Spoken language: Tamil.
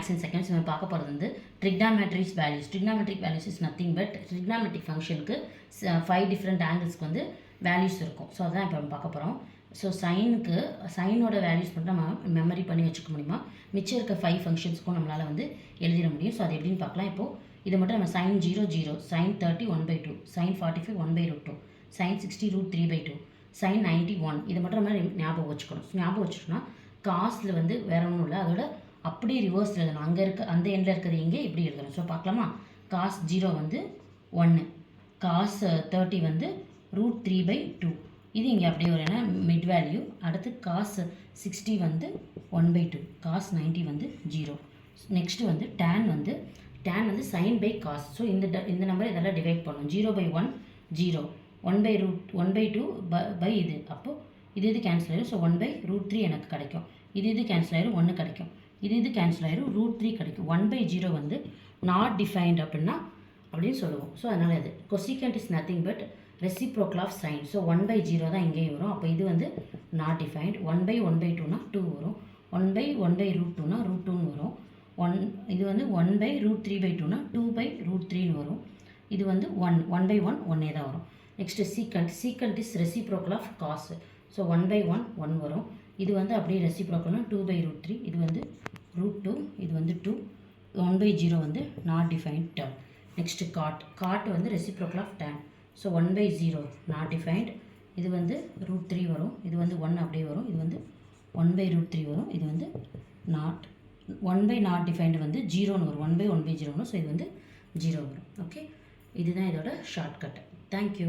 in seconds நம்ம பார்க்க போகிறது வந்து trigonometric values. Trigonometric values is nothing but trigonometric functionக்கு 5 different anglesக்கு வந்து values இருக்கும். ஸோ அதான் இப்போ நம்ம பார்க்க போகிறோம். ஸோ சைனோட வேல்யூஸ் மட்டும் நம்ம மெமரி பண்ணி வச்சுக்க முடியுமா, மிச்சம் இருக்க 5 ஃபங்க்ஷன்ஸ்க்கும் நம்மளால் வந்து எழுதிட முடியும். ஸோ அது எப்படின்னு பார்க்கலாம். இப்போது இதை மட்டும் நம்ம sin 0 0, sin 30 1/2, sin 45 1/√2, sin 60 √3/2, sin 90 1. இதை மட்டும் நம்ம ஞாபகம் வச்சுக்கணும். ஞாபகம் வச்சுட்டோம்னா காசில் வந்து வேற ஒன்றும் இல்லை, அதோட அப்படியே ரிவர்ஸ் எழுதணும். அங்கே இருக்க அந்த எண்டில் இருக்கிறது இங்கே இப்படி எழுதணும். ஸோ பார்க்கலாமா. காஸ் 0 வந்து 1, காஸ் 30 வந்து √3/2. இது இங்கே அப்படியே ஒரு என்ன மிட் வேல்யூ. அடுத்து காஸ் 60 வந்து 1/2, காஸ் 90 வந்து 0. நெக்ஸ்ட்டு வந்து tan வந்து சைன் பை காஸ். ஸோ இந்த நம்பர் இதெல்லாம் டிவைட் பண்ணணும். 0/1 0, 1/2 பை இது. அப்போது இது கேன்சல் ஆயிடும். ஸோ 1/√3 எனக்கு கிடைக்கும். இது கேன்சல் ஆயிரும், 1 கிடைக்கும். இது கேன்சல் ஆயிரும், √3 கிடைக்கும். 1/0 வந்து நாட் டிஃபைன்ட் அப்படின்னு சொல்லுவோம். ஸோ அதனால் இது cosecant is nothing but reciprocal of sine. So 1/0 தான் இங்கேயும் வரும். அப்போ இது வந்து நாட் டிஃபைன்ட். 1/1/2னா 2 வரும். 1/1/√2னா √2ன்னு வரும். இது வந்து 1/√3/2னா 2/√3ன்னு வரும். இது வந்து 1/1 1 தான் வரும். Next secant is reciprocal of cos. So 1/1 1 வரும். இது வந்து அப்படியே ரெசிப்ரோக்கல்னா 2/√3. இது வந்து √2, இது வந்து 2. 1/0 வந்து not defined term. Next cot வந்து reciprocal of tan. So 1/0 not defined. இது வந்து √3 வரும். இது வந்து 1 அப்படியே வரும். இது வந்து 1/√3 வரும். இது வந்து நாட் 1/நாட் டிஃபைன்டு வந்து 0ன்னு வரும். 1/1/0 வரும். ஸோ இது வந்து 0 வரும். ஓகே, இதுதான் இதோட ஷார்ட்கட். தேங்க்யூ.